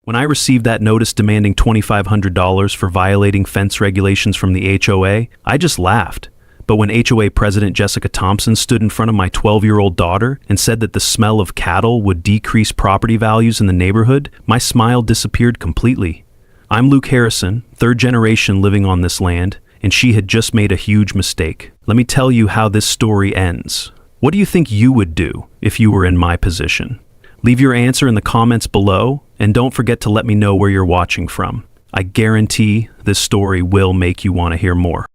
When I received that notice demanding $2,500 for violating fence regulations from the HOA, I just laughed. But when HOA President Jessica Thompson stood in front of my 12-year-old daughter and said that the smell of cattle would decrease property values in the neighborhood, my smile disappeared completely. I'm Luke Harrison, third generation living on this land, and she had just made a huge mistake. Let me tell you how this story ends. What do you think you would do if you were in my position? Leave your answer in the comments below, and don't forget to let me know where you're watching from. I guarantee this story will make you want to hear more.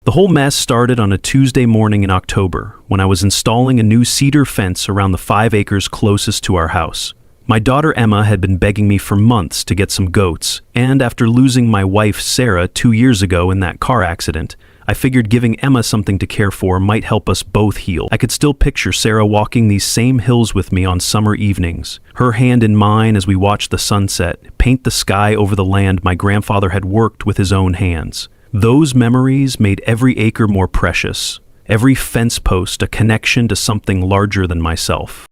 The whole mess started on a Tuesday morning in October when I was installing a new cedar fence around the 5 acres closest to our house. My daughter Emma had been begging me for months to get some goats, and after losing my wife Sarah 2 years ago in that car accident, I figured giving Emma something to care for might help us both heal. I could still picture Sarah walking these same hills with me on summer evenings, her hand in mine as we watched the sunset paint the sky over the land my grandfather had worked with his own hands. Those memories made every acre more precious, every fence post a connection to something larger than myself.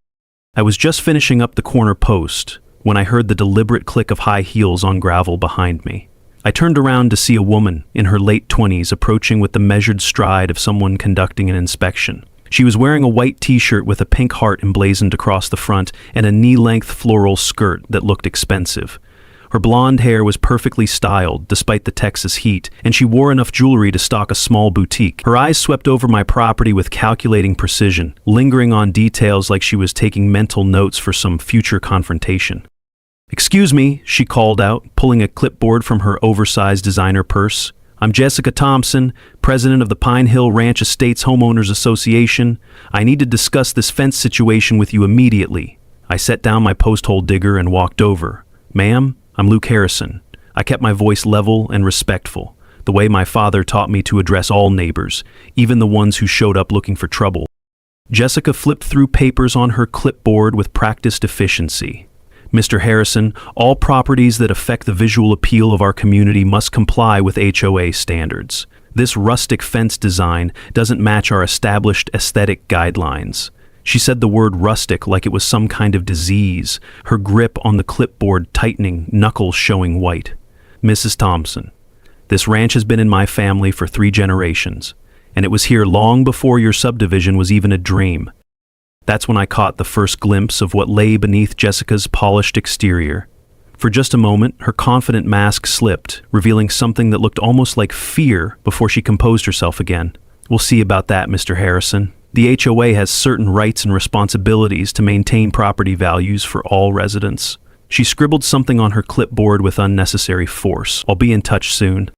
I was just finishing up the corner post when I heard the deliberate click of high heels on gravel behind me. I turned around to see a woman in her late 20s approaching with the measured stride of someone conducting an inspection. She was wearing a white t-shirt with a pink heart emblazoned across the front and a knee-length floral skirt that looked expensive. Her blonde hair was perfectly styled despite the Texas heat, and she wore enough jewelry to stock a small boutique. Her eyes swept over my property with calculating precision, lingering on details like she was taking mental notes for some future confrontation. "Excuse me," she called out, pulling a clipboard from her oversized designer purse. "I'm Jessica Thompson, president of the Pine Hill Ranch Estates Homeowners Association. I need to discuss this fence situation with you immediately." I set down my post hole digger and walked over. "Ma'am, I'm Luke Harrison." I kept my voice level and respectful, the way my father taught me to address all neighbors, even the ones who showed up looking for trouble. Jessica flipped through papers on her clipboard with practiced efficiency. "Mr. Harrison, all properties that affect the visual appeal of our community must comply with HOA standards. This rustic fence design doesn't match our established aesthetic guidelines." She said the word rustic like it was some kind of disease, her grip on the clipboard tightening, knuckles showing white. "Mrs. Thompson, this ranch has been in my family for 3 generations, and it was here long before your subdivision was even a dream." That's when I caught the first glimpse of what lay beneath Jessica's polished exterior. For just a moment, her confident mask slipped, revealing something that looked almost like fear before she composed herself again. "We'll see about that, Mr. Harrison. The HOA has certain rights and responsibilities to maintain property values for all residents." She scribbled something on her clipboard with unnecessary force. "I'll be in touch soon."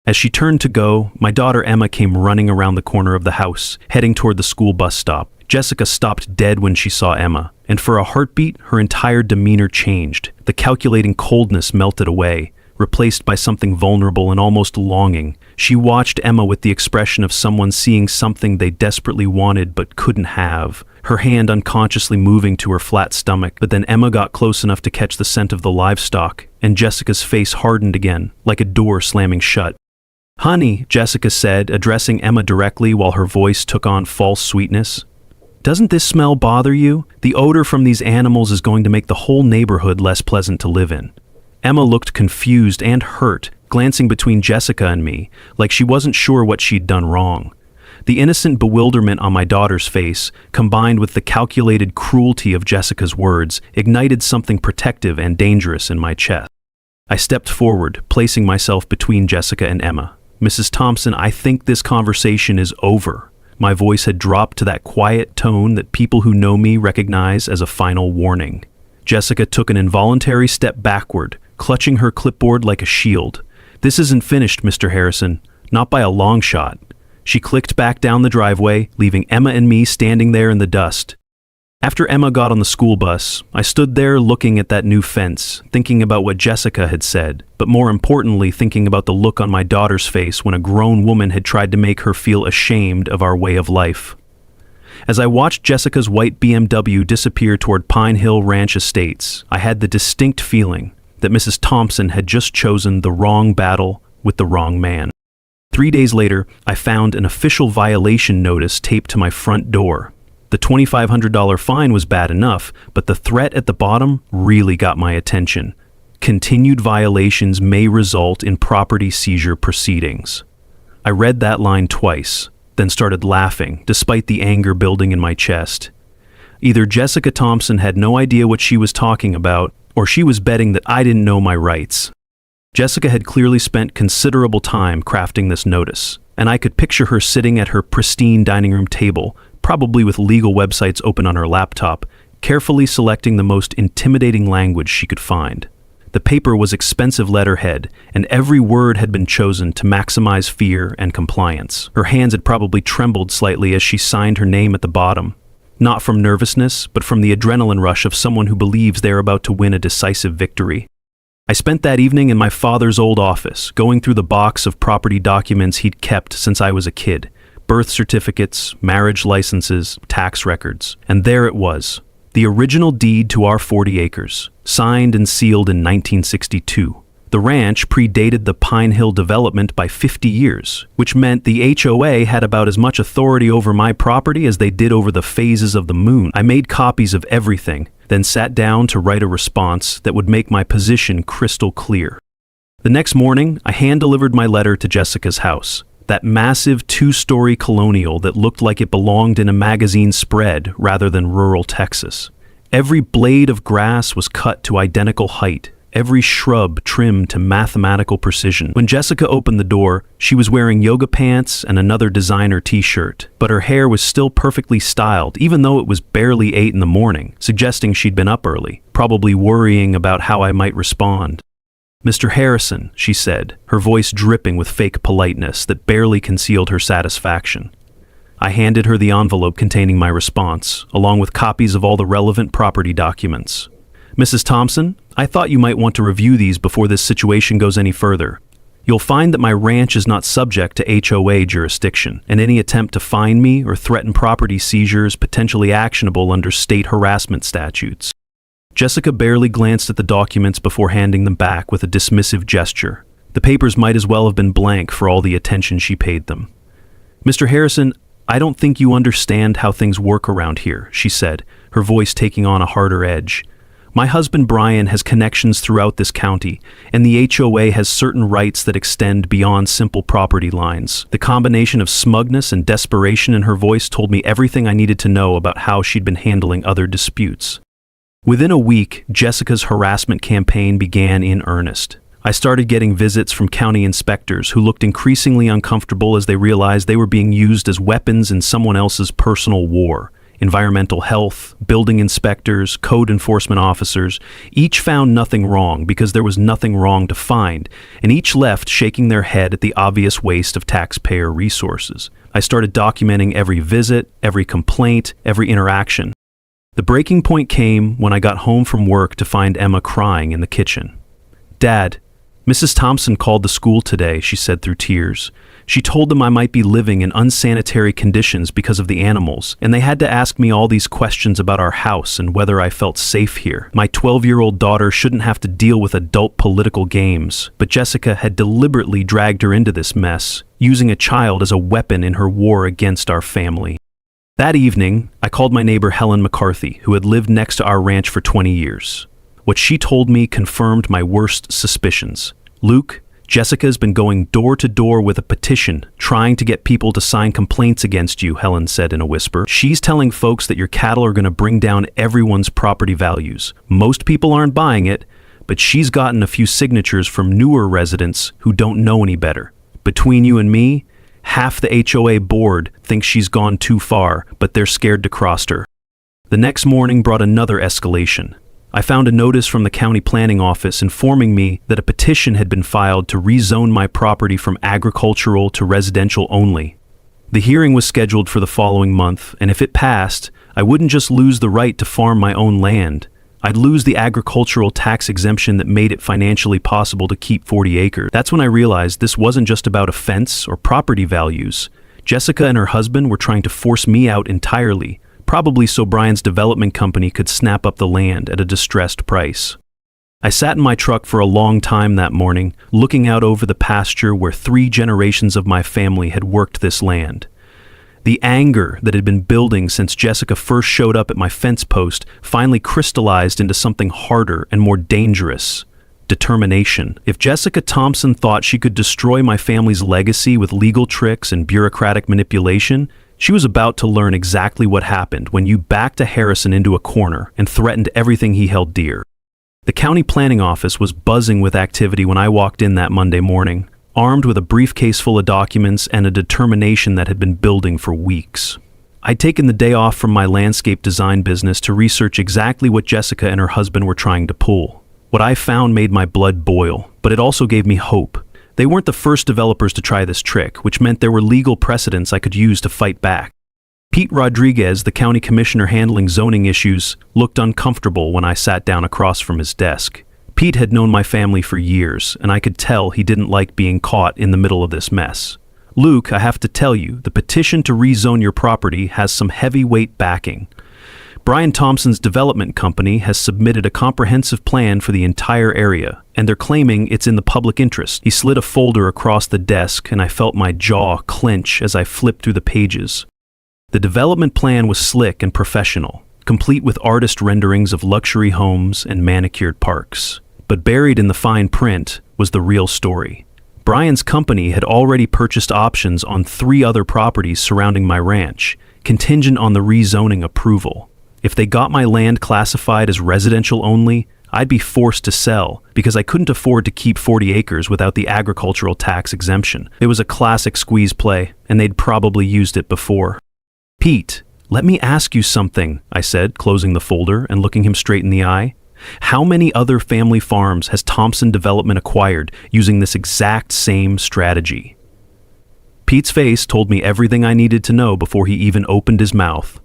As she turned to go, my daughter Emma came running around the corner of the house, heading toward the school bus stop. Jessica stopped dead when she saw Emma, and for a heartbeat, her entire demeanor changed. The calculating coldness melted away, replaced by something vulnerable and almost longing. She watched Emma with the expression of someone seeing something they desperately wanted but couldn't have, her hand unconsciously moving to her flat stomach. But then Emma got close enough to catch the scent of the livestock, and Jessica's face hardened again, like a door slamming shut. "Honey," Jessica said, addressing Emma directly while her voice took on false sweetness. "Doesn't this smell bother you? The odor from these animals is going to make the whole neighborhood less pleasant to live in." Emma looked confused and hurt, glancing between Jessica and me, like she wasn't sure what she'd done wrong. The innocent bewilderment on my daughter's face, combined with the calculated cruelty of Jessica's words, ignited something protective and dangerous in my chest. I stepped forward, placing myself between Jessica and Emma. "Mrs. Thompson, I think this conversation is over." My voice had dropped to that quiet tone that people who know me recognize as a final warning. Jessica took an involuntary step backward, clutching her clipboard like a shield. "This isn't finished, Mr. Harrison. Not by a long shot." She clicked back down the driveway, leaving Emma and me standing there in the dust. After Emma got on the school bus, I stood there looking at that new fence, thinking about what Jessica had said, but more importantly thinking about the look on my daughter's face when a grown woman had tried to make her feel ashamed of our way of life. As I watched Jessica's white BMW disappear toward Pine Hill Ranch Estates, I had the distinct feeling that Mrs. Thompson had just chosen the wrong battle with the wrong man. 3 days later, I found an official violation notice taped to my front door. The $2,500 fine was bad enough, but the threat at the bottom really got my attention. Continued violations may result in property seizure proceedings. I read that line twice, then started laughing, despite the anger building in my chest. Either Jessica Thompson had no idea what she was talking about, or she was betting that I didn't know my rights. Jessica had clearly spent considerable time crafting this notice, and I could picture her sitting at her pristine dining room table, probably with legal websites open on her laptop, carefully selecting the most intimidating language she could find. The paper was expensive letterhead, and every word had been chosen to maximize fear and compliance. Her hands had probably trembled slightly as she signed her name at the bottom. Not from nervousness, but from the adrenaline rush of someone who believes they are about to win a decisive victory. I spent that evening in my father's old office, going through the box of property documents he'd kept since I was a kid. Birth certificates, marriage licenses, tax records. And there it was. The original deed to our 40 acres, signed and sealed in 1962. The ranch predated the Pine Hill development by 50 years, which meant the HOA had about as much authority over my property as they did over the phases of the moon. I made copies of everything, then sat down to write a response that would make my position crystal clear. The next morning, I hand-delivered my letter to Jessica's house. That massive 2-story colonial that looked like it belonged in a magazine spread rather than rural Texas. Every blade of grass was cut to identical height, every shrub trimmed to mathematical precision. When Jessica opened the door, she was wearing yoga pants and another designer t-shirt, but her hair was still perfectly styled, even though it was barely 8 in the morning, suggesting she'd been up early, probably worrying about how I might respond. "Mr. Harrison," she said, her voice dripping with fake politeness that barely concealed her satisfaction. I handed her the envelope containing my response, along with copies of all the relevant property documents. "Mrs. Thompson, I thought you might want to review these before this situation goes any further. You'll find that my ranch is not subject to HOA jurisdiction, and any attempt to fine me or threaten property seizure is potentially actionable under state harassment statutes." Jessica barely glanced at the documents before handing them back with a dismissive gesture. The papers might as well have been blank for all the attention she paid them. "Mr. Harrison, I don't think you understand how things work around here," she said, her voice taking on a harder edge. "My husband Brian has connections throughout this county, and the HOA has certain rights that extend beyond simple property lines." The combination of smugness and desperation in her voice told me everything I needed to know about how she'd been handling other disputes. Within a week, Jessica's harassment campaign began in earnest. I started getting visits from county inspectors who looked increasingly uncomfortable as they realized they were being used as weapons in someone else's personal war. Environmental health, building inspectors, code enforcement officers, each found nothing wrong because there was nothing wrong to find, and each left shaking their head at the obvious waste of taxpayer resources. I started documenting every visit, every complaint, every interaction. The breaking point came when I got home from work to find Emma crying in the kitchen. "Dad, Mrs. Thompson called the school today," she said through tears. "She told them I might be living in unsanitary conditions because of the animals, and they had to ask me all these questions about our house and whether I felt safe here. My 12-year-old daughter shouldn't have to deal with adult political games, but Jessica had deliberately dragged her into this mess, using a child as a weapon in her war against our family." That evening, I called my neighbor Helen McCarthy, who had lived next to our ranch for 20 years. What she told me confirmed my worst suspicions. "Luke, Jessica's been going door to door with a petition, trying to get people to sign complaints against you," Helen said in a whisper. "She's telling folks that your cattle are going to bring down everyone's property values. Most people aren't buying it, but she's gotten a few signatures from newer residents who don't know any better. Between you and me, half the HOA board thinks she's gone too far, but they're scared to cross her." The next morning brought another escalation. I found a notice from the county planning office informing me that a petition had been filed to rezone my property from agricultural to residential only. The hearing was scheduled for the following month, and if it passed, I wouldn't just lose the right to farm my own land. I'd lose the agricultural tax exemption that made it financially possible to keep 40 acres. That's when I realized this wasn't just about a fence or property values. Jessica and her husband were trying to force me out entirely, probably so Brian's development company could snap up the land at a distressed price. I sat in my truck for a long time that morning, looking out over the pasture where 3 generations of my family had worked this land. The anger that had been building since Jessica first showed up at my fence post finally crystallized into something harder and more dangerous: determination. If Jessica Thompson thought she could destroy my family's legacy with legal tricks and bureaucratic manipulation, she was about to learn exactly what happened when you backed a Harrison into a corner and threatened everything he held dear. The county planning office was buzzing with activity when I walked in that Monday morning, armed with a briefcase full of documents and a determination that had been building for weeks. I'd taken the day off from my landscape design business to research exactly what Jessica and her husband were trying to pull. What I found made my blood boil, but it also gave me hope. They weren't the first developers to try this trick, which meant there were legal precedents I could use to fight back. Pete Rodriguez, the county commissioner handling zoning issues, looked uncomfortable when I sat down across from his desk. Pete had known my family for years, and I could tell he didn't like being caught in the middle of this mess. Luke, I have to tell you, the petition to rezone your property has some heavyweight backing. Brian Thompson's development company has submitted a comprehensive plan for the entire area, and they're claiming it's in the public interest. He slid a folder across the desk, and I felt my jaw clench as I flipped through the pages. The development plan was slick and professional, complete with artist renderings of luxury homes and manicured parks. But buried in the fine print was the real story. Brian's company had already purchased options on 3 other properties surrounding my ranch, contingent on the rezoning approval. If they got my land classified as residential only, I'd be forced to sell because I couldn't afford to keep 40 acres without the agricultural tax exemption. It was a classic squeeze play, and they'd probably used it before. "Pete, let me ask you something," I said, closing the folder and looking him straight in the eye. "How many other family farms has Thompson Development acquired using this exact same strategy?" Pete's face told me everything I needed to know before he even opened his mouth.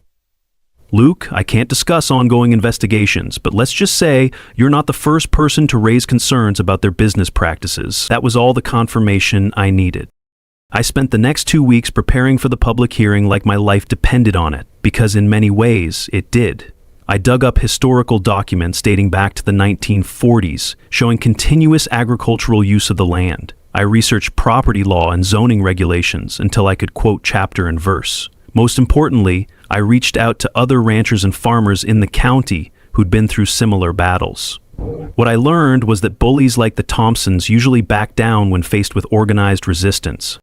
"Luke, I can't discuss ongoing investigations, but let's just say you're not the first person to raise concerns about their business practices." That was all the confirmation I needed. I spent the next 2 weeks preparing for the public hearing like my life depended on it, because in many ways it did. I dug up historical documents dating back to the 1940s, showing continuous agricultural use of the land. I researched property law and zoning regulations until I could quote chapter and verse. Most importantly, I reached out to other ranchers and farmers in the county who'd been through similar battles. What I learned was that bullies like the Thompsons usually back down when faced with organized resistance.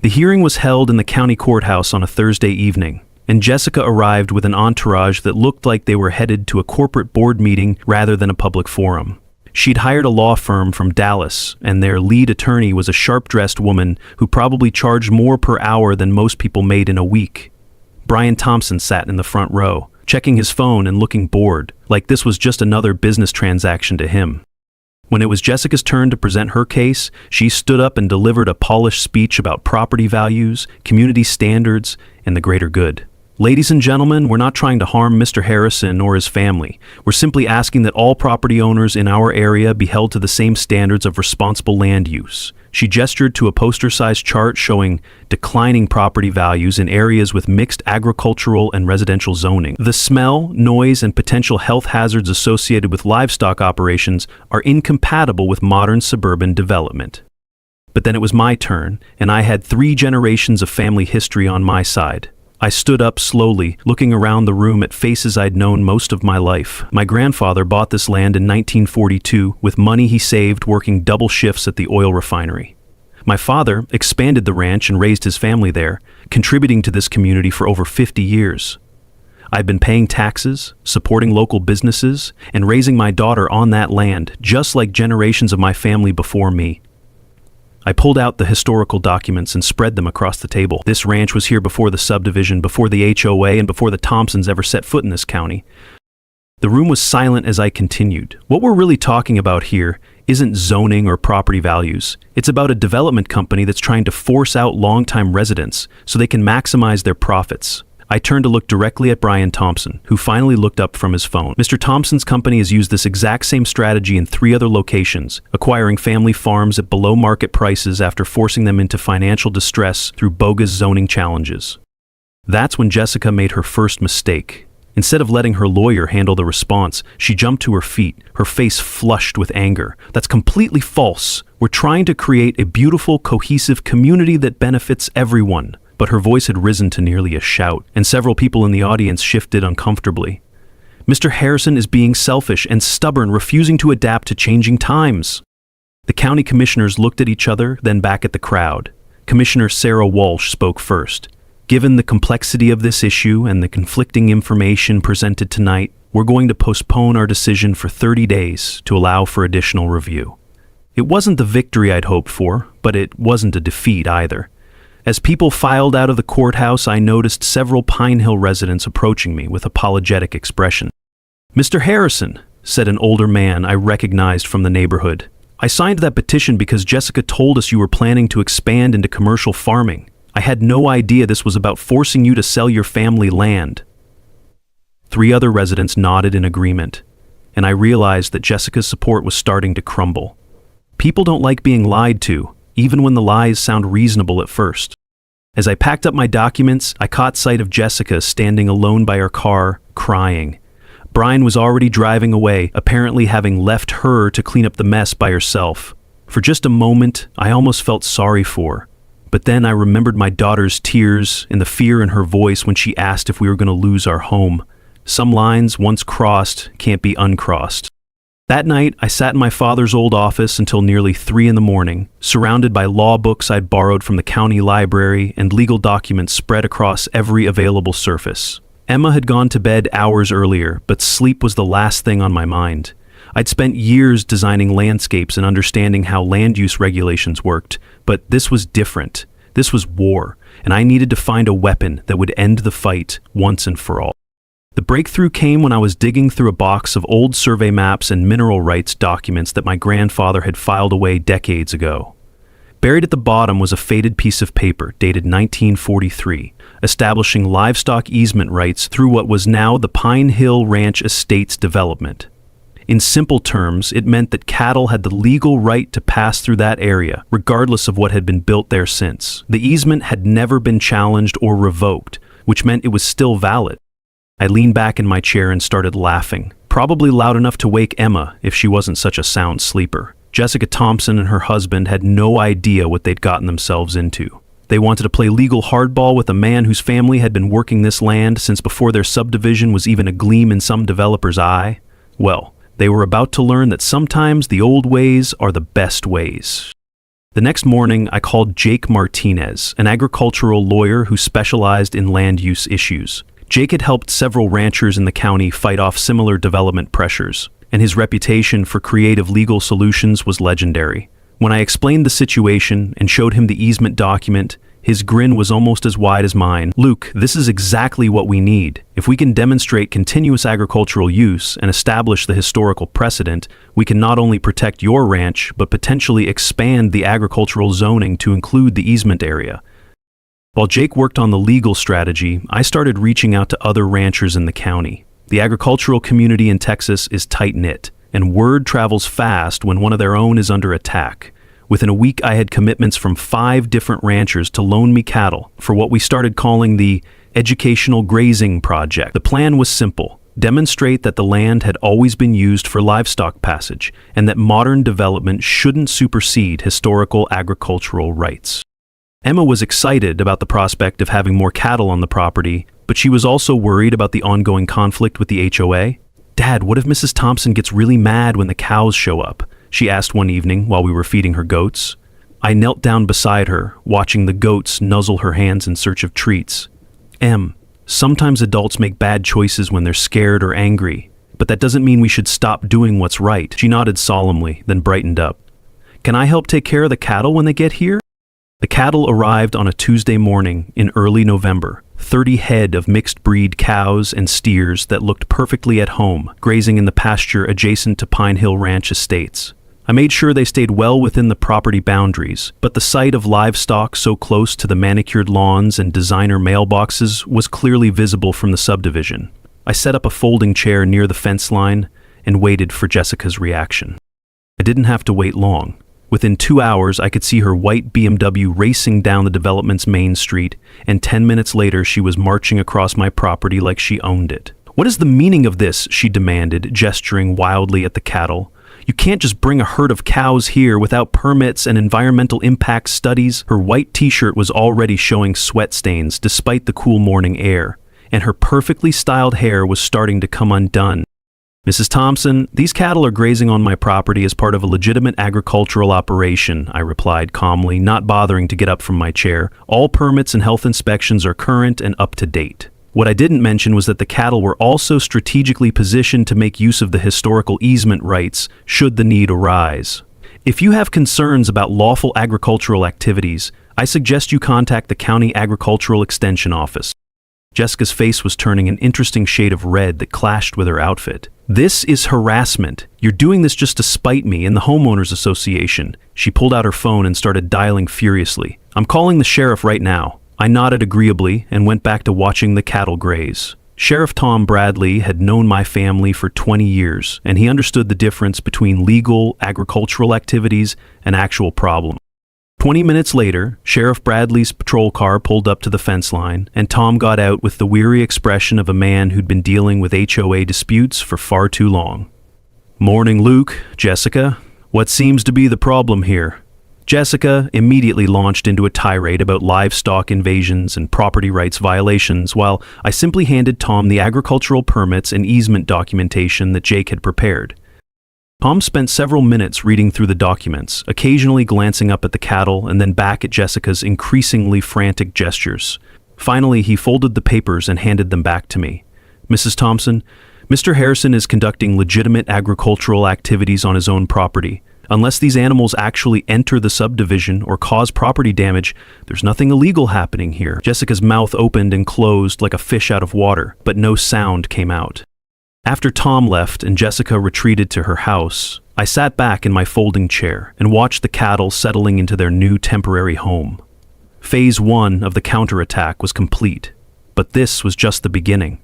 The hearing was held in the county courthouse on a Thursday evening, and Jessica arrived with an entourage that looked like they were headed to a corporate board meeting rather than a public forum. She'd hired a law firm from Dallas, and their lead attorney was a sharp-dressed woman who probably charged more per hour than most people made in a week. Brian Thompson sat in the front row, checking his phone and looking bored, like this was just another business transaction to him. When it was Jessica's turn to present her case, she stood up and delivered a polished speech about property values, community standards, and the greater good. "Ladies and gentlemen, we're not trying to harm Mr. Harrison or his family. We're simply asking that all property owners in our area be held to the same standards of responsible land use." She gestured to a poster-sized chart showing declining property values in areas with mixed agricultural and residential zoning. The smell, noise, and potential health hazards associated with livestock operations are incompatible with modern suburban development. But then it was my turn, and I had 3 generations of family history on my side. I stood up slowly, looking around the room at faces I'd known most of my life. My grandfather bought this land in 1942 with money he saved working double shifts at the oil refinery. My father expanded the ranch and raised his family there, contributing to this community for over 50 years. I've been paying taxes, supporting local businesses, and raising my daughter on that land, just like generations of my family before me. I pulled out the historical documents and spread them across the table. This ranch was here before the subdivision, before the HOA, and before the Thompsons ever set foot in this county. The room was silent as I continued. What we're really talking about here isn't zoning or property values. It's about a development company that's trying to force out longtime residents so they can maximize their profits. I turned to look directly at Brian Thompson, who finally looked up from his phone. Mr. Thompson's company has used this exact same strategy in 3 other locations, acquiring family farms at below market prices after forcing them into financial distress through bogus zoning challenges. That's when Jessica made her first mistake. Instead of letting her lawyer handle the response, she jumped to her feet, her face flushed with anger. "That's completely false. We're trying to create a beautiful, cohesive community that benefits everyone." But her voice had risen to nearly a shout, and several people in the audience shifted uncomfortably. Mr. Harrison is being selfish and stubborn, refusing to adapt to changing times." The county commissioners looked at each other, then back at the crowd. Commissioner Sarah Walsh spoke first. "Given the complexity of this issue and the conflicting information presented tonight, we're going to postpone our decision for 30 days to allow for additional review." It wasn't the victory I'd hoped for, but it wasn't a defeat either. As people filed out of the courthouse, I noticed several Pine Hill residents approaching me with apologetic expression. "Mr. Harrison," said an older man I recognized from the neighborhood, "I signed that petition because Jessica told us you were planning to expand into commercial farming. I had no idea this was about forcing you to sell your family land." 3 other residents nodded in agreement, and I realized that Jessica's support was starting to crumble. People don't like being lied to, even when the lies sound reasonable at first. As I packed up my documents, I caught sight of Jessica standing alone by her car, crying. Brian was already driving away, apparently having left her to clean up the mess by herself. For just a moment, I almost felt sorry for her. But then I remembered my daughter's tears and the fear in her voice when she asked if we were going to lose our home. Some lines, once crossed, can't be uncrossed. That night, I sat in my father's old office until nearly 3 in the morning, surrounded by law books I'd borrowed from the county library and legal documents spread across every available surface. Emma had gone to bed hours earlier, but sleep was the last thing on my mind. I'd spent years designing landscapes and understanding how land use regulations worked, but this was different. This was war, and I needed to find a weapon that would end the fight once and for all. The breakthrough came when I was digging through a box of old survey maps and mineral rights documents that my grandfather had filed away decades ago. Buried at the bottom was a faded piece of paper dated 1943, establishing livestock easement rights through what was now the Pine Hill Ranch Estates development. In simple terms, it meant that cattle had the legal right to pass through that area, regardless of what had been built there since. The easement had never been challenged or revoked, which meant it was still valid. I leaned back in my chair and started laughing, probably loud enough to wake Emma if she wasn't such a sound sleeper. Jessica Thompson and her husband had no idea what they'd gotten themselves into. They wanted to play legal hardball with a man whose family had been working this land since before their subdivision was even a gleam in some developer's eye. Well, they were about to learn that sometimes the old ways are the best ways. The next morning, I called Jake Martinez, an agricultural lawyer who specialized in land use issues. Jake had helped several ranchers in the county fight off similar development pressures, and his reputation for creative legal solutions was legendary. When I explained the situation and showed him the easement document, his grin was almost as wide as mine. "Luke, this is exactly what we need. If we can demonstrate continuous agricultural use and establish the historical precedent, we can not only protect your ranch, but potentially expand the agricultural zoning to include the easement area." While Jake worked on the legal strategy, I started reaching out to other ranchers in the county. The agricultural community in Texas is tight-knit, and word travels fast when one of their own is under attack. Within a week, I had commitments from 5 different ranchers to loan me cattle for what we started calling the Educational Grazing Project. The plan was simple: demonstrate that the land had always been used for livestock passage, and that modern development shouldn't supersede historical agricultural rights. Emma was excited about the prospect of having more cattle on the property, but she was also worried about the ongoing conflict with the HOA. "Dad, what if Mrs. Thompson gets really mad when the cows show up?" she asked one evening while we were feeding her goats. I knelt down beside her, watching the goats nuzzle her hands in search of treats. "Em, sometimes adults make bad choices when they're scared or angry, but that doesn't mean we should stop doing what's right." She nodded solemnly, then brightened up. "Can I help take care of the cattle when they get here?" The cattle arrived on a Tuesday morning in early November, 30 head of mixed-breed cows and steers that looked perfectly at home, grazing in the pasture adjacent to Pine Hill Ranch Estates. I made sure they stayed well within the property boundaries, but the sight of livestock so close to the manicured lawns and designer mailboxes was clearly visible from the subdivision. I set up a folding chair near the fence line and waited for Jessica's reaction. I didn't have to wait long. Within 2 hours, I could see her white BMW racing down the development's main street, and 10 minutes later she was marching across my property like she owned it. "What is the meaning of this?" she demanded, gesturing wildly at the cattle. "You can't just bring a herd of cows here without permits and environmental impact studies." Her white t-shirt was already showing sweat stains despite the cool morning air, and her perfectly styled hair was starting to come undone. "Mrs. Thompson, these cattle are grazing on my property as part of a legitimate agricultural operation," I replied calmly, not bothering to get up from my chair. "All permits and health inspections are current and up to date." What I didn't mention was that the cattle were also strategically positioned to make use of the historical easement rights should the need arise. If you have concerns about lawful agricultural activities, I suggest you contact the County Agricultural Extension Office. Jessica's face was turning an interesting shade of red that clashed with her outfit. "This is harassment. You're doing this just to spite me and the homeowners association." She pulled out her phone and started dialing furiously. "I'm calling the sheriff right now." I nodded agreeably and went back to watching the cattle graze. Sheriff Tom Bradley had known my family for 20 years, and he understood the difference between legal agricultural activities and actual problems. 20 minutes later, Sheriff Bradley's patrol car pulled up to the fence line, and Tom got out with the weary expression of a man who'd been dealing with HOA disputes for far too long. "Morning, Luke, Jessica. What seems to be the problem here?" Jessica immediately launched into a tirade about livestock invasions and property rights violations, while I simply handed Tom the agricultural permits and easement documentation that Jake had prepared. Tom spent several minutes reading through the documents, occasionally glancing up at the cattle and then back at Jessica's increasingly frantic gestures. Finally, he folded the papers and handed them back to me. "Mrs. Thompson, Mr. Harrison is conducting legitimate agricultural activities on his own property. Unless these animals actually enter the subdivision or cause property damage, there's nothing illegal happening here." Jessica's mouth opened and closed like a fish out of water, but no sound came out. After Tom left and Jessica retreated to her house, I sat back in my folding chair and watched the cattle settling into their new temporary home. Phase 1 of the counterattack was complete, but this was just the beginning.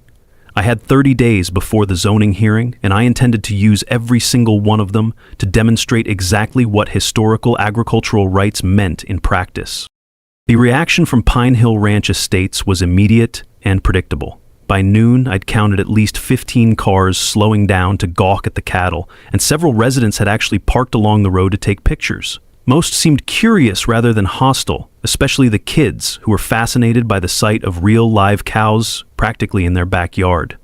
I had 30 days before the zoning hearing, and I intended to use every single one of them to demonstrate exactly what historical agricultural rights meant in practice. The reaction from Pine Hill Ranch Estates was immediate and predictable. By noon, I'd counted at least 15 cars slowing down to gawk at the cattle, and several residents had actually parked along the road to take pictures. Most seemed curious rather than hostile, especially the kids, who were fascinated by the sight of real live cows practically in their backyard.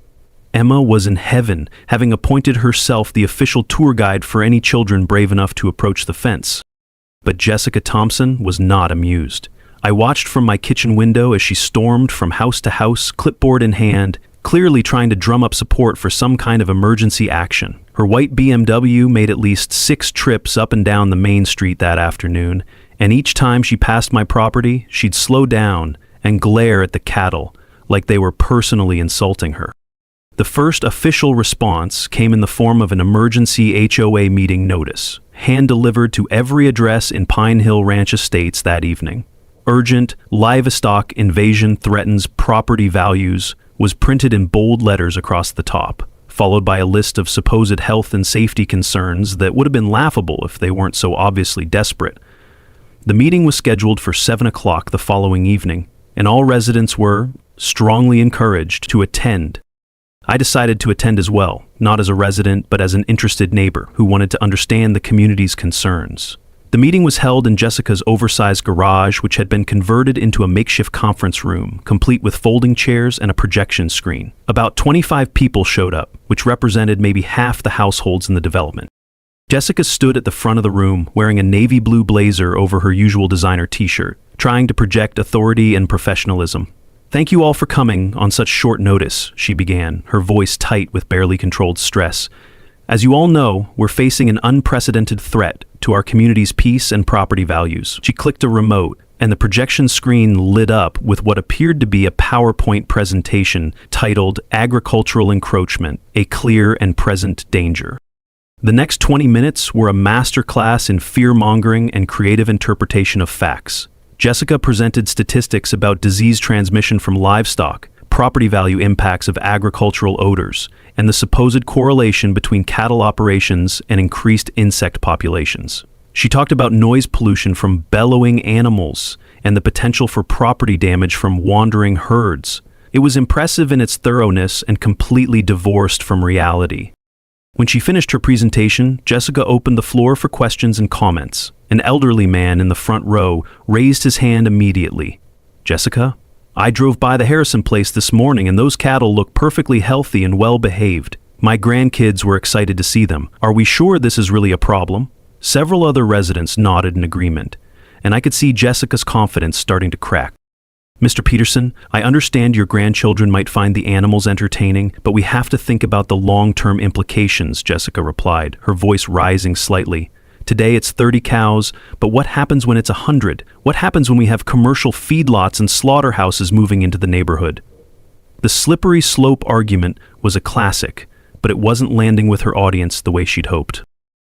Emma was in heaven, having appointed herself the official tour guide for any children brave enough to approach the fence. But Jessica Thompson was not amused. I watched from my kitchen window as she stormed from house to house, clipboard in hand, clearly trying to drum up support for some kind of emergency action. Her white BMW made at least 6 trips up and down the main street that afternoon, and each time she passed my property, she'd slow down and glare at the cattle like they were personally insulting her. The first official response came in the form of an emergency HOA meeting notice, hand-delivered to every address in Pine Hill Ranch Estates that evening. "Urgent, livestock invasion threatens property values" was printed in bold letters across the top, followed by a list of supposed health and safety concerns that would have been laughable if they weren't so obviously desperate. The meeting was scheduled for 7 o'clock the following evening, and all residents were strongly encouraged to attend. I decided to attend as well, not as a resident, but as an interested neighbor who wanted to understand the community's concerns. The meeting was held in Jessica's oversized garage, which had been converted into a makeshift conference room, complete with folding chairs and a projection screen. About 25 people showed up, which represented maybe half the households in the development. Jessica stood at the front of the room, wearing a navy blue blazer over her usual designer t-shirt, trying to project authority and professionalism. "Thank you all for coming on such short notice," she began, her voice tight with barely controlled stress. "As you all know, we're facing an unprecedented threat to our community's peace and property values." She clicked a remote, and the projection screen lit up with what appeared to be a PowerPoint presentation titled "Agricultural Encroachment, a Clear and Present Danger." The next 20 minutes were a masterclass in fear-mongering and creative interpretation of facts. Jessica presented statistics about disease transmission from livestock, property value impacts of agricultural odors, and the supposed correlation between cattle operations and increased insect populations. She talked about noise pollution from bellowing animals and the potential for property damage from wandering herds. It was impressive in its thoroughness and completely divorced from reality. When she finished her presentation, Jessica opened the floor for questions and comments. An elderly man in the front row raised his hand immediately. "Jessica, I drove by the Harrison place this morning and those cattle look perfectly healthy and well behaved. My grandkids were excited to see them. Are we sure this is really a problem?" Several other residents nodded in agreement, and I could see Jessica's confidence starting to crack. "Mr. Peterson, I understand your grandchildren might find the animals entertaining, but we have to think about the long-term implications," Jessica replied, her voice rising slightly. "Today it's 30 cows, but what happens when it's 100? What happens when we have commercial feedlots and slaughterhouses moving into the neighborhood?" The slippery slope argument was a classic, but it wasn't landing with her audience the way she'd hoped.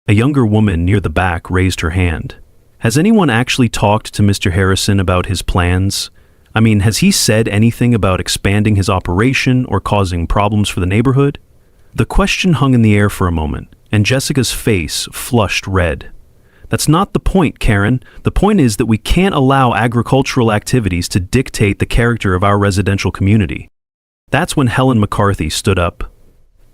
A younger woman near the back raised her hand. "Has anyone actually talked to Mr. Harrison about his plans? I mean, has he said anything about expanding his operation or causing problems for the neighborhood?" The question hung in the air for a moment, and Jessica's face flushed red. "That's not the point, Karen. The point is that we can't allow agricultural activities to dictate the character of our residential community." That's when Helen McCarthy stood up.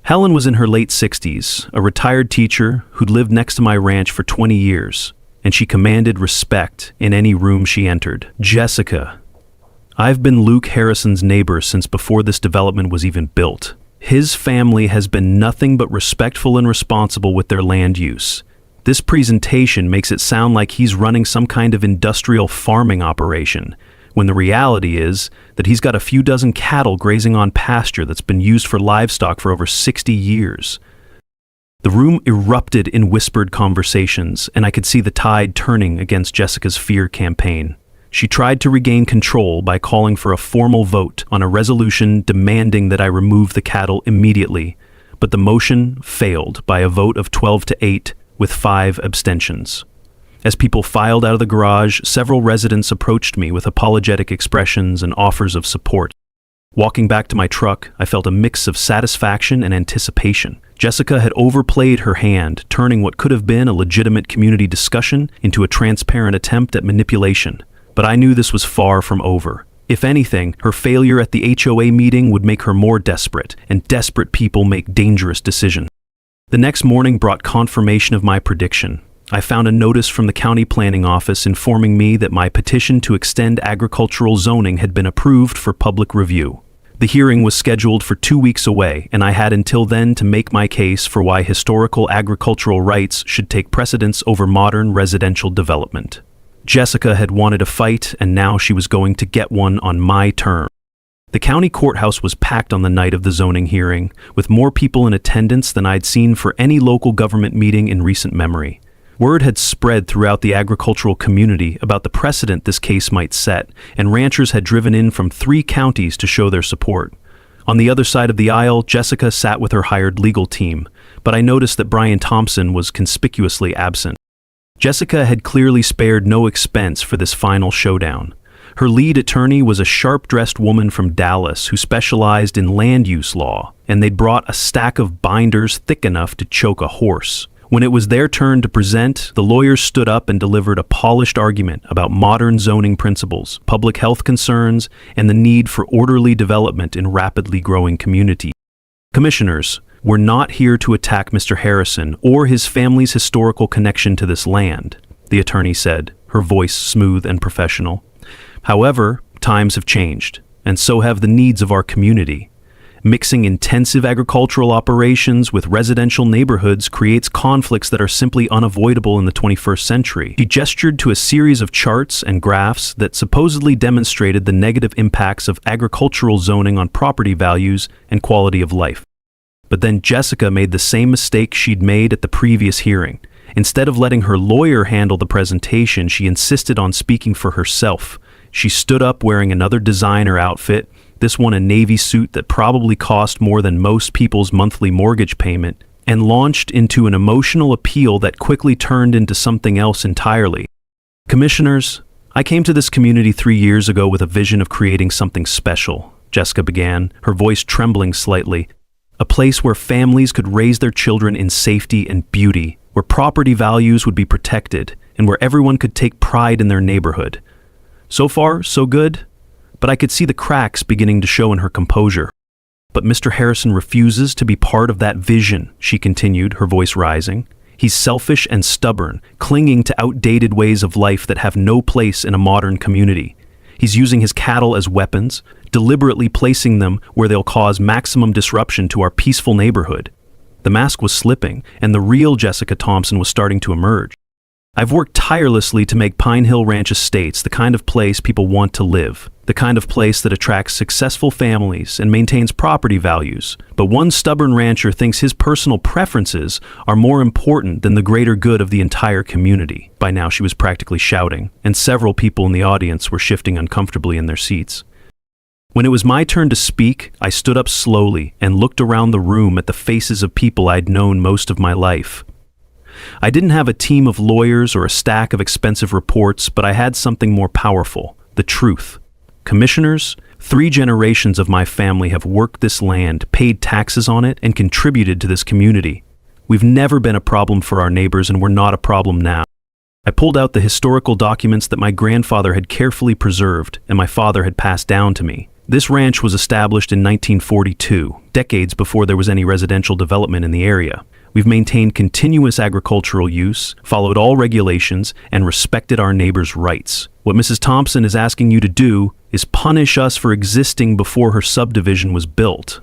Helen was in her late 60s, a retired teacher who'd lived next to my ranch for 20 years, and she commanded respect in any room she entered. "Jessica, I've been Luke Harrison's neighbor since before this development was even built. His family has been nothing but respectful and responsible with their land use. This presentation makes it sound like he's running some kind of industrial farming operation, when the reality is that he's got a few dozen cattle grazing on pasture that's been used for livestock for over 60 years. The room erupted in whispered conversations, and I could see the tide turning against Jessica's fear campaign. She tried to regain control by calling for a formal vote on a resolution demanding that I remove the cattle immediately, but the motion failed by a vote of 12 to 8 with 5 abstentions. As people filed out of the garage, several residents approached me with apologetic expressions and offers of support. Walking back to my truck, I felt a mix of satisfaction and anticipation. Jessica had overplayed her hand, turning what could have been a legitimate community discussion into a transparent attempt at manipulation. But I knew this was far from over. If anything, her failure at the HOA meeting would make her more desperate, and desperate people make dangerous decisions. The next morning brought confirmation of my prediction. I found a notice from the county planning office informing me that my petition to extend agricultural zoning had been approved for public review. The hearing was scheduled for 2 weeks away, and I had until then to make my case for why historical agricultural rights should take precedence over modern residential development. Jessica had wanted a fight, and now she was going to get one on my terms. The county courthouse was packed on the night of the zoning hearing, with more people in attendance than I'd seen for any local government meeting in recent memory. Word had spread throughout the agricultural community about the precedent this case might set, and ranchers had driven in from 3 counties to show their support. On the other side of the aisle, Jessica sat with her hired legal team, but I noticed that Brian Thompson was conspicuously absent. Jessica had clearly spared no expense for this final showdown. Her lead attorney was a sharp-dressed woman from Dallas who specialized in land use law, and they'd brought a stack of binders thick enough to choke a horse. When it was their turn to present, the lawyers stood up and delivered a polished argument about modern zoning principles, public health concerns, and the need for orderly development in rapidly growing communities. "Commissioners, we're not here to attack Mr. Harrison or his family's historical connection to this land," the attorney said, her voice smooth and professional. "However, times have changed, and so have the needs of our community. Mixing intensive agricultural operations with residential neighborhoods creates conflicts that are simply unavoidable in the 21st century." He gestured to a series of charts and graphs that supposedly demonstrated the negative impacts of agricultural zoning on property values and quality of life. But then Jessica made the same mistake she'd made at the previous hearing. Instead of letting her lawyer handle the presentation, she insisted on speaking for herself. She stood up wearing another designer outfit, this one a navy suit that probably cost more than most people's monthly mortgage payment, and launched into an emotional appeal that quickly turned into something else entirely. "Commissioners, I came to this community 3 years ago with a vision of creating something special," Jessica began, her voice trembling slightly. "A place where families could raise their children in safety and beauty, where property values would be protected, and where everyone could take pride in their neighborhood. So far, so good, but I could see the cracks beginning to show in her composure. But Mr. Harrison refuses to be part of that vision," she continued, her voice rising. "He's selfish and stubborn, clinging to outdated ways of life that have no place in a modern community. He's using his cattle as weapons, deliberately placing them where they'll cause maximum disruption to our peaceful neighborhood. The mask was slipping, and the real Jessica Thompson was starting to emerge. I've worked tirelessly to make Pine Hill Ranch Estates the kind of place people want to live, the kind of place that attracts successful families and maintains property values. But one stubborn rancher thinks his personal preferences are more important than the greater good of the entire community. By now she was practically shouting, and several people in the audience were shifting uncomfortably in their seats. When it was my turn to speak, I stood up slowly and looked around the room at the faces of people I'd known most of my life. I didn't have a team of lawyers or a stack of expensive reports, but I had something more powerful: the truth. Commissioners, 3 generations of my family have worked this land, paid taxes on it, and contributed to this community. We've never been a problem for our neighbors, and we're not a problem now. I pulled out the historical documents that my grandfather had carefully preserved and my father had passed down to me. This ranch was established in 1942, decades before there was any residential development in the area. We've maintained continuous agricultural use, followed all regulations, and respected our neighbors' rights. What Mrs. Thompson is asking you to do is punish us for existing before her subdivision was built.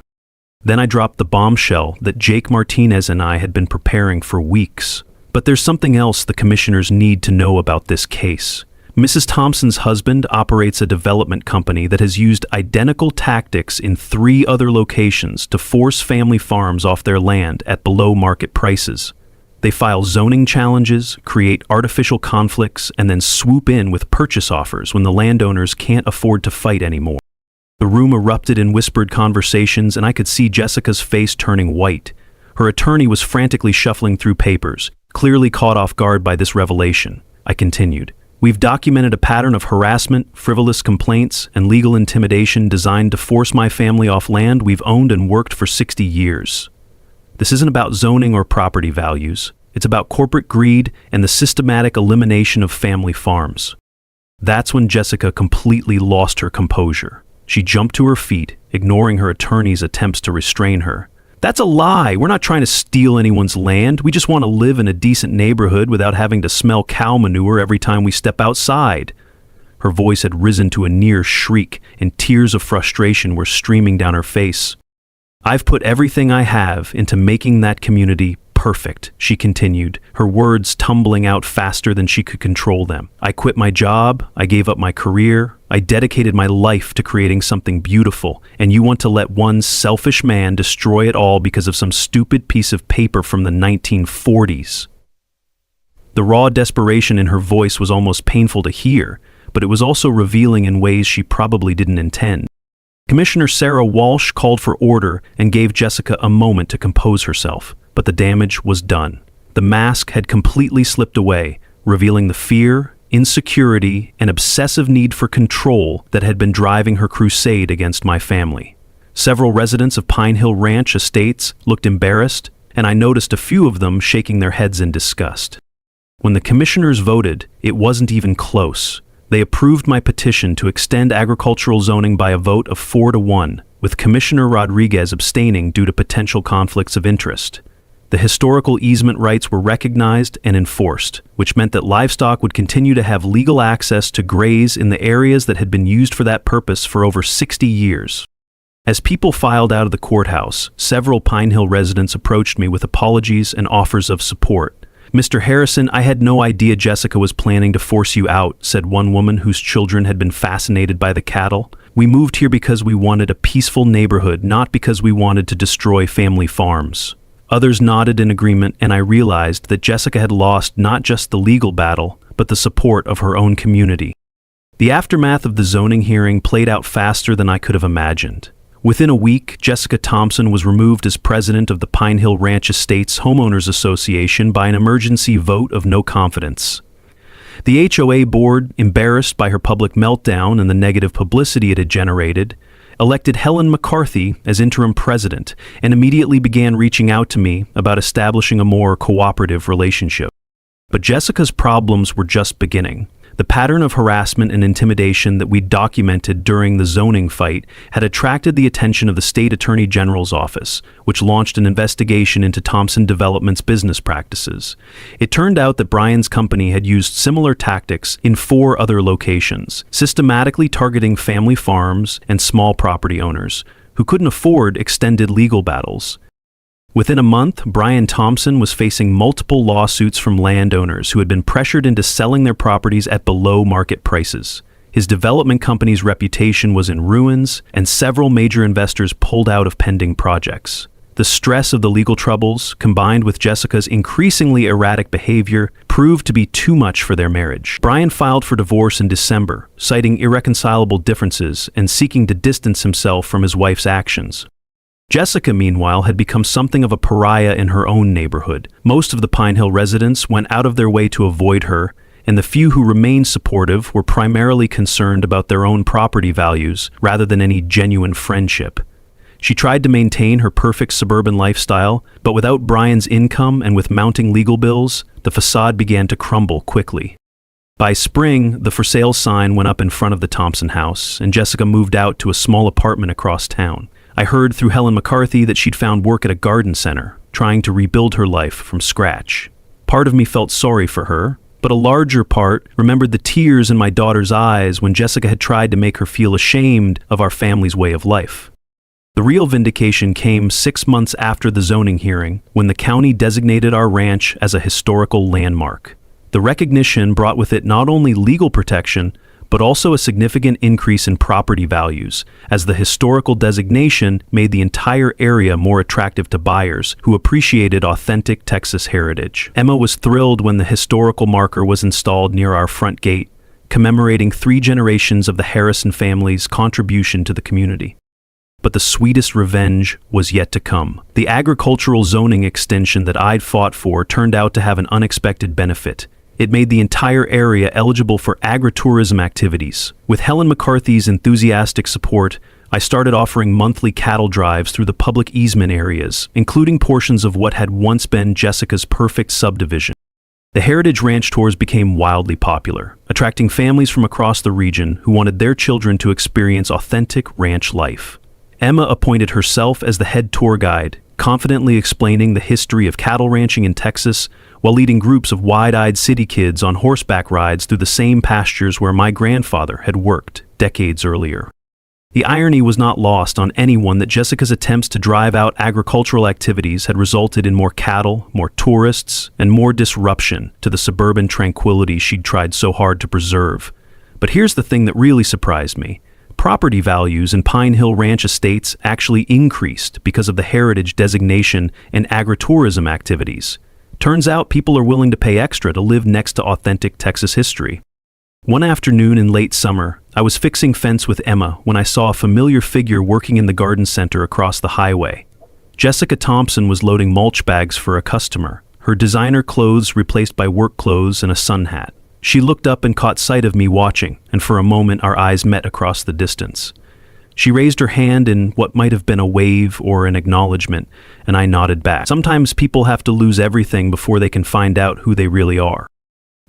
Then I dropped the bombshell that Jake Martinez and I had been preparing for weeks. But there's something else the commissioners need to know about this case. Mrs. Thompson's husband operates a development company that has used identical tactics in 3 other locations to force family farms off their land at below market prices. They file zoning challenges, create artificial conflicts, and then swoop in with purchase offers when the landowners can't afford to fight anymore. The room erupted in whispered conversations, and I could see Jessica's face turning white. Her attorney was frantically shuffling through papers, clearly caught off guard by this revelation. I continued. We've documented a pattern of harassment, frivolous complaints, and legal intimidation designed to force my family off land we've owned and worked for 60 years. This isn't about zoning or property values. It's about corporate greed and the systematic elimination of family farms. That's when Jessica completely lost her composure. She jumped to her feet, ignoring her attorney's attempts to restrain her. That's a lie. We're not trying to steal anyone's land. We just want to live in a decent neighborhood without having to smell cow manure every time we step outside. Her voice had risen to a near shriek, and tears of frustration were streaming down her face. I've put everything I have into making that community perfect, she continued, her words tumbling out faster than she could control them. I quit my job, I gave up my career, I dedicated my life to creating something beautiful, and you want to let one selfish man destroy it all because of some stupid piece of paper from the 1940s. The raw desperation in her voice was almost painful to hear, but it was also revealing in ways she probably didn't intend. Commissioner Sarah Walsh called for order and gave Jessica a moment to compose herself. But the damage was done. The mask had completely slipped away, revealing the fear, insecurity, and obsessive need for control that had been driving her crusade against my family. Several residents of Pine Hill Ranch Estates looked embarrassed, and I noticed a few of them shaking their heads in disgust. When the commissioners voted, it wasn't even close. They approved my petition to extend agricultural zoning by a vote of 4-1, with Commissioner Rodriguez abstaining due to potential conflicts of interest. The historical easement rights were recognized and enforced, which meant that livestock would continue to have legal access to graze in the areas that had been used for that purpose for over 60 years. As people filed out of the courthouse, several Pine Hill residents approached me with apologies and offers of support. Mr. Harrison, I had no idea Jessica was planning to force you out, said one woman whose children had been fascinated by the cattle. We moved here because we wanted a peaceful neighborhood, not because we wanted to destroy family farms. Others nodded in agreement, and I realized that Jessica had lost not just the legal battle, but the support of her own community. The aftermath of the zoning hearing played out faster than I could have imagined. Within a week, Jessica Thompson was removed as president of the Pine Hill Ranch Estates Homeowners Association by an emergency vote of no confidence. The HOA board, embarrassed by her public meltdown and the negative publicity it had generated, elected Helen McCarthy as interim president and immediately began reaching out to me about establishing a more cooperative relationship. But Jessica's problems were just beginning. The pattern of harassment and intimidation that we documented during the zoning fight had attracted the attention of the State Attorney General's office, which launched an investigation into Thompson Development's business practices. It turned out that Brian's company had used similar tactics in 4 other locations, systematically targeting family farms and small property owners who couldn't afford extended legal battles. Within a month, Brian Thompson was facing multiple lawsuits from landowners who had been pressured into selling their properties at below-market prices. His development company's reputation was in ruins, and several major investors pulled out of pending projects. The stress of the legal troubles, combined with Jessica's increasingly erratic behavior, proved to be too much for their marriage. Brian filed for divorce in December, citing irreconcilable differences and seeking to distance himself from his wife's actions. Jessica, meanwhile, had become something of a pariah in her own neighborhood. Most of the Pine Hill residents went out of their way to avoid her, and the few who remained supportive were primarily concerned about their own property values rather than any genuine friendship. She tried to maintain her perfect suburban lifestyle, but without Brian's income and with mounting legal bills, the facade began to crumble quickly. By spring, the for sale sign went up in front of the Thompson house, and Jessica moved out to a small apartment across town. I heard through Helen McCarthy that she'd found work at a garden center, trying to rebuild her life from scratch. Part of me felt sorry for her, but a larger part remembered the tears in my daughter's eyes when Jessica had tried to make her feel ashamed of our family's way of life. The real vindication came 6 months after the zoning hearing, when the county designated our ranch as a historical landmark. The recognition brought with it not only legal protection, but also a significant increase in property values, as the historical designation made the entire area more attractive to buyers who appreciated authentic Texas heritage. Emma was thrilled when the historical marker was installed near our front gate, commemorating 3 generations of the Harrison family's contribution to the community. But the sweetest revenge was yet to come. The agricultural zoning extension that I'd fought for turned out to have an unexpected benefit. It made the entire area eligible for agritourism activities. With Helen McCarthy's enthusiastic support, I started offering monthly cattle drives through the public easement areas, including portions of what had once been Jessica's perfect subdivision. The Heritage Ranch tours became wildly popular, attracting families from across the region who wanted their children to experience authentic ranch life. Emma appointed herself as the head tour guide, confidently explaining the history of cattle ranching in Texas while leading groups of wide-eyed city kids on horseback rides through the same pastures where my grandfather had worked decades earlier. The irony was not lost on anyone that Jessica's attempts to drive out agricultural activities had resulted in more cattle, more tourists, and more disruption to the suburban tranquility she'd tried so hard to preserve. But here's the thing that really surprised me. Property values in Pine Hill Ranch estates actually increased because of the heritage designation and agritourism activities. Turns out people are willing to pay extra to live next to authentic Texas history. One afternoon in late summer, I was fixing fence with Emma when I saw a familiar figure working in the garden center across the highway. Jessica Thompson was loading mulch bags for a customer, her designer clothes replaced by work clothes and a sun hat. She looked up and caught sight of me watching, and for a moment our eyes met across the distance. She raised her hand in what might have been a wave or an acknowledgement, and I nodded back. Sometimes people have to lose everything before they can find out who they really are.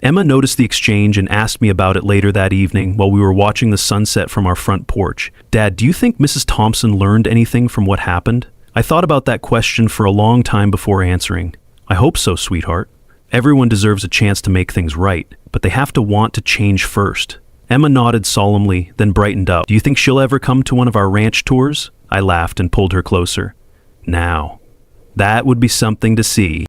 Emma noticed the exchange and asked me about it later that evening while we were watching the sunset from our front porch. "Dad, do you think Mrs. Thompson learned anything from what happened?" I thought about that question for a long time before answering. "I hope so, sweetheart. Everyone deserves a chance to make things right, but they have to want to change first." Emma nodded solemnly, then brightened up. "Do you think she'll ever come to one of our ranch tours?" I laughed and pulled her closer. "Now, that would be something to see."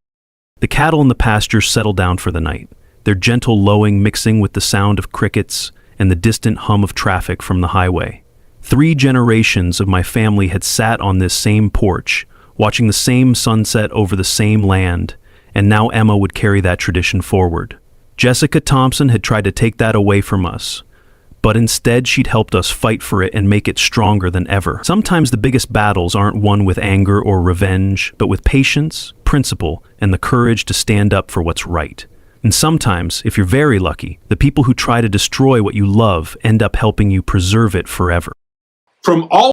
The cattle in the pasture settled down for the night, their gentle lowing mixing with the sound of crickets and the distant hum of traffic from the highway. 3 generations of my family had sat on this same porch, watching the same sunset over the same land, and now Emma would carry that tradition forward. Jessica Thompson had tried to take that away from us, but instead she'd helped us fight for it and make it stronger than ever. Sometimes the biggest battles aren't won with anger or revenge, but with patience, principle, and the courage to stand up for what's right. And sometimes, if you're very lucky, the people who try to destroy what you love end up helping you preserve it forever. From all